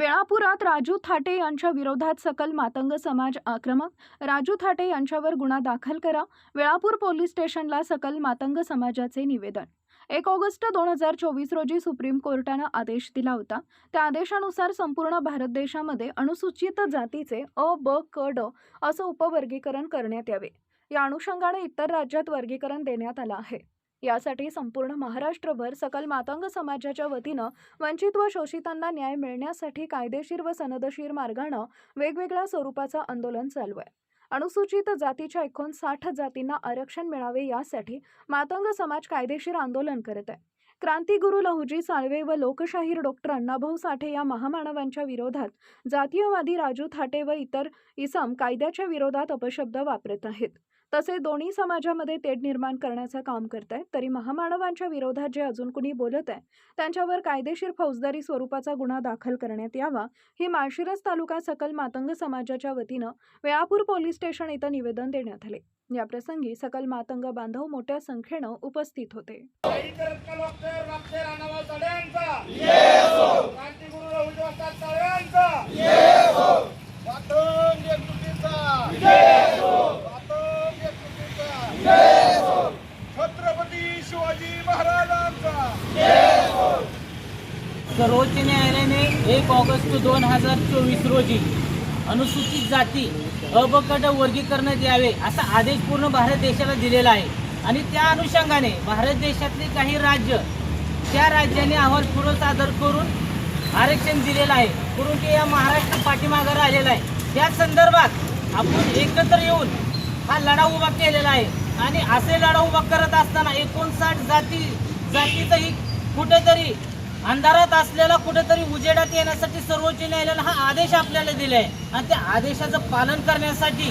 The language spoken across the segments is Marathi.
वेळापुरात राजू थाटे यांच्या विरोधात सकल मातंग समाज आक्रमक. राजू थाटे यांच्यावर गुन्हा दाखल करा. वेळापूर पोलीस स्टेशनला सकल मातंग समाजाचे निवेदन. 1 ऑगस्ट 2024 रोजी सुप्रीम कोर्टानं आदेश दिला होता. त्या आदेशानुसार संपूर्ण भारत देशामध्ये अनुसूचित जातीचे अ, ब, क, ड असं उपवर्गीकरण करण्यात यावे. या अनुषंगाने इतर राज्यात वर्गीकरण देण्यात आलं आहे. यासाठी संपूर्ण महाराष्ट्रभर सकल मातंग समाजाच्या वतीनं वंचित व शोषितांना न्याय मिळण्यासाठी कायदेशीर व सनदशीर मार्गानं वेगवेगळ्या स्वरूपाचं आंदोलन चालू आहे. अनुसूचित जातीच्या 59 जातींना आरक्षण मिळावे यासाठी मातंग समाज कायदेशीर आंदोलन करत आहे. क्रांतिगुरू लहुजी साळवे व लोकशाहीर डॉक्टर अण्णाभाऊ साठे या महामानवांच्या विरोधात जातीयवादी राजू थाटे व इतर इसम कायद्याच्या विरोधात अपशब्द वापरत आहेत. तसे दोन्ही समाजामध्ये तेढ निर्माण करण्याचं काम करत आहेत. तरी महामानवांच्या विरोधात जे अजून कुणी बोलत आहे त्यांच्यावर कायदेशीर फौजदारी स्वरूपाचा गुन्हा दाखल करण्यात यावा, ही माळशिरस तालुका सकल मातंग समाजाच्या वतीनं वेळापूर पोलीस स्टेशन इथं निवेदन देण्यात आले. या प्रसंगी सकल मातंग बांधव मोठ्या संख्येनं उपस्थित होते. छत्रपती शिवाजी महाराजांचा. सर्वोच्च न्यायालयाने 1 ऑगस्ट 2024 रोजी अनुसूचित जाती अ, ब, क, ड वर्गीकरणात यावे असा आदेश पूर्ण भारत देशाला दिलेला आहे. आणि त्या अनुषंगाने भारत देशातले काही राज्य त्या राज्याने अहवाल पूर्व सादर करून आरक्षण दिलेलं आहे. परंतु या महाराष्ट्र पाठीमागे राहिलेला आहे. त्या संदर्भात आपण एकत्र येऊन हा लढा उभा केलेला आहे. आणि असे लढा उभा करत असताना 59 जातीतही कुठेतरी अंधारात असलेला कुठेतरी उजेडात येण्यासाठी सर्वोच्च न्यायालयाने हा आदेश आपल्याला दिला आहे. आणि त्या आदेशाचं पालन करण्यासाठी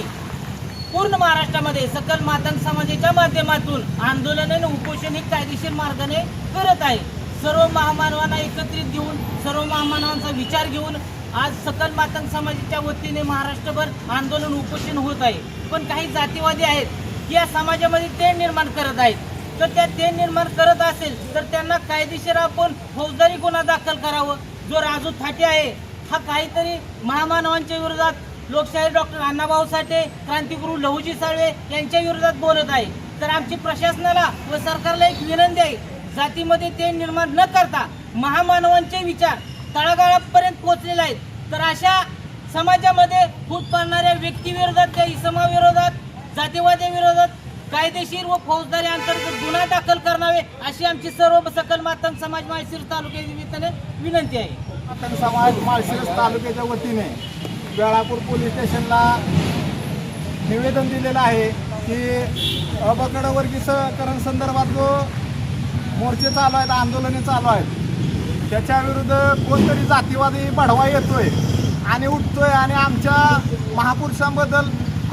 पूर्ण महाराष्ट्रामध्ये सकल मातंग समाजाच्या माध्यमातून आंदोलन आणि उपोषण ही कायदेशीर मार्गाने करत आहे. सर्व महामानवांना एकत्रित घेऊन सर्व महामानवांचा विचार घेऊन आज सकल मातंग समाजाच्या वतीने महाराष्ट्रभर आंदोलन उपोषण होत आहे. पण काही जातीवादी आहेत की या समाजामध्ये तेढ निर्माण करत आहेत. तर त्या तेढ निर्माण करत असेल तर त्यांना कायदेशीर आपण फौजदारी गुन्हा दाखल करावं. जो राजू थाटे आहे हा काहीतरी महामानवांच्या विरोधात लोकशाहीर डॉक्टर अण्णाभाऊ साठे, क्रांतिगुरू लहुजी साळवे यांच्या विरोधात बोलत आहे. तर आमची प्रशासनाला व सरकारला एक विनंती आहे, जातीमध्ये तेढ निर्माण न करता महामानवांचे विचार तळागाळापर्यंत पोहोचलेले आहेत. तर अशा समाजामध्ये फूट पाडणाऱ्या व्यक्तीविरोधात, त्या इसमाविरोधात, जातीवाद्याविरोधात कायदेशीर व फौजदारी अंतर्गत गुन्हा दाखल करावे अशी आमची सर्व सकल मातंग समाज माळशिरस तालुक्याच्या निमित्ताने विनंती आहे. मातंग समाज माळशिरस तालुक्याच्या वतीने वेळापूर पोलीस स्टेशनला निवेदन दिलेलं आहे की अबकड वर्गीकरण संदर्भात जो मोर्चे चालू आहेत, आंदोलने चालू आहेत, त्याच्याविरुद्ध कोणतरी जातीवादी बढवा येतोय आणि उठतोय आणि आमच्या महापुरुषांबद्दल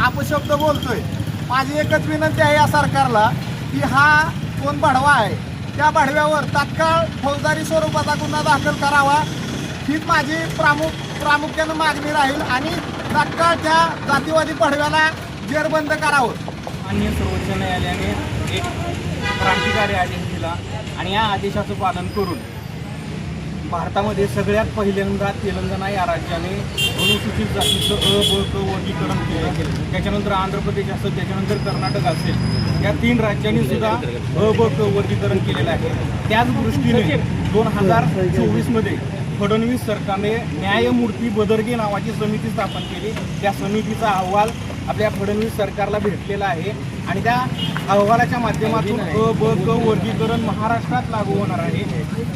अपशब्द बोलतोय. माझी एकच विनंती आहे या सरकारला की हा कोण बढवा आहे त्या बढव्यावर तात्काळ फौजदारी स्वरूपाचा गुन्हा दाखल करावा, हीच माझी प्रामुख्यानं मागणी राहील. आणि तात्काळ त्या जातीवादी बढव्याला जेरबंद करावं. माननीय सर्वोच्च न्यायालयाने एक क्रांतिकारी आदेश दिला आणि या आदेशाचं पालन करून भारतामध्ये सगळ्यात पहिल्यांदा तेलंगणा या राज्याने अनुसूचित जातीचं अ, ब, क वर्गीकरण केलं. त्याच्यानंतर आंध्र प्रदेश असेल, त्याच्यानंतर कर्नाटक असेल, या 3 राज्यांनी सुद्धा अ, ब, क वर्गीकरण केलेलं आहे. त्याच दृष्टीने 2024मध्ये फडणवीस सरकारने न्यायमूर्ती बदरगे नावाची समिती स्थापन केली. त्या समितीचा अहवाल आपल्या फडणवीस सरकारला भेटलेला आहे आणि त्या अहवालाच्या माध्यमातून अ, ब, क वर्गीकरण महाराष्ट्रात लागू होणार आहे.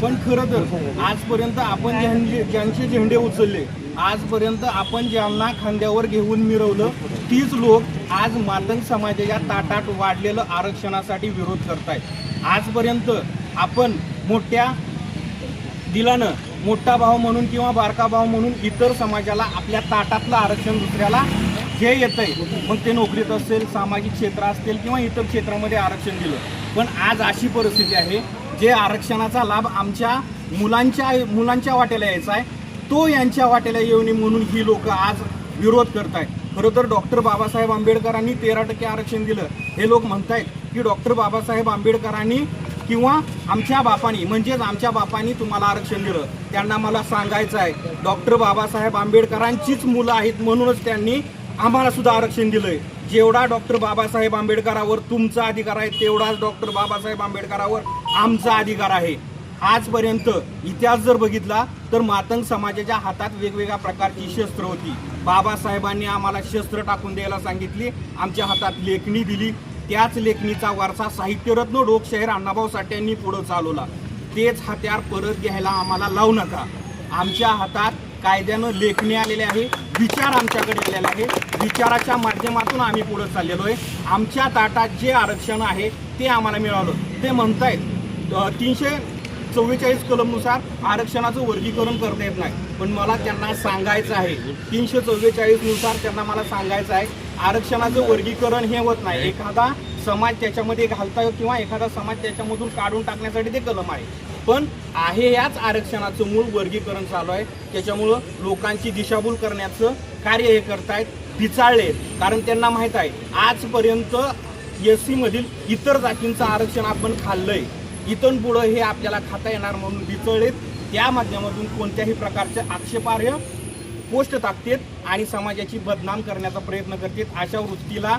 पण खरं तर आजपर्यंत आपण ज्यांचे झेंडे उचलले, आजपर्यंत आपण ज्यांना खांद्यावर घेऊन मिरवलं, तीच लोक आज मातंग समाजाच्या ताटात वाढलेलं आरक्षणासाठी विरोध करतायत. आजपर्यंत आपण मोठ्या दिलानं मोठा भाव म्हणून किंवा बारका भाव म्हणून इतर समाजाला आपल्या ताटातलं आरक्षण दुसऱ्याला जे येतंय, मग ते नोकरीत असेल, सामाजिक क्षेत्र असतील किंवा इतर क्षेत्रामध्ये आरक्षण दिलं. पण आज अशी परिस्थिती आहे, जे आरक्षणाचा लाभ आमच्या मुलांच्या वाट्याला यायचा आहे तो यांच्या वाट्याला येऊ नये म्हणून ही लोक आज विरोध करत आहेत. खरं तर डॉक्टर बाबासाहेब आंबेडकरांनी 13% आरक्षण दिलं. हे लोक म्हणतायत की डॉक्टर बाबासाहेब आंबेडकरांनी किंवा आमच्या बापानी म्हणजेच आमच्या बापानी तुम्हाला आरक्षण दिलं, त्यांना मला सांगायचं आहे डॉक्टर बाबासाहेब आंबेडकरांचीच मुलं आहेत म्हणूनच त्यांनी आम्हाला सुद्धा आरक्षण दिलंय. जेवढा डॉक्टर बाबासाहेब आंबेडकरांवर तुमचा अधिकार आहे तेवढाच डॉक्टर बाबासाहेब आंबेडकरांवर आमचा अधिकार आहे. आजपर्यंत इतिहास जर बघितला तर मातंग समाजाच्या हातात वेगवेगळ्या प्रकारची शस्त्र होती. बाबासाहेबांनी आम्हाला शस्त्र टाकून द्यायला सांगितली, आमच्या हातात लेखणी दिली. त्याच लेखणीचा वारसा साहित्यरत्न लोकशाहीर अण्णाभाऊ साठे पुढे चालवला. तेच हत्यार परत घ्यायला आम्हाला लावू नका. आमच्या हातात कायद्यानं लेखणी आलेले आहे, विचार आमच्याकडे आलेले आहे, विचाराच्या माध्यमातून आम्ही पुढे चाललेलो आहे. आमच्या ताटात जे आरक्षण आहे ते आम्हाला मिळालं. ते म्हणतायत 344 कलमनुसार आरक्षणाचं वर्गीकरण करता येत नाही, पण मला त्यांना सांगायचं आहे 344 नुसार त्यांना मला सांगायचं आहे आरक्षणाचं वर्गीकरण हे होत नाही. एखादा समाज त्याच्यामध्ये घालता किंवा एखादा समाज त्याच्यामधून काढून टाकण्यासाठी ते कलम आहे, पण आहे याच आरक्षणाचं मूळ वर्गीकरण चालू आहे. त्याच्यामुळं लोकांची दिशाभूल करण्याचं कार्य हे करतायत, पिचाळले. कारण त्यांना माहीत आहे आजपर्यंत SC मधील इतर जातींचं आरक्षण आपण खाल्लंय, इथून पुढं हे आपल्याला खाता येणार म्हणून पिचळलेत. त्या माध्यमातून कोणत्याही प्रकारचे आक्षेपार्ह पोस्ट टाकतात आणि समाजाची बदनाम करण्याचा प्रयत्न करतात. अशा वृत्तीला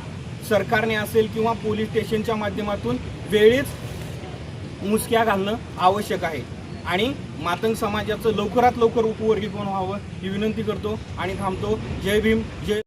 सरकारने असेल किंवा पोलीस स्टेशनच्या माध्यमातून वेळीच मुसक्या घालणं आवश्यक आहे. आणि मातंग समाजाचं लवकरात लवकर उपवर्गीकरण व्हावं ही विनंती करतो आणि थांबतो. जय भीम, जय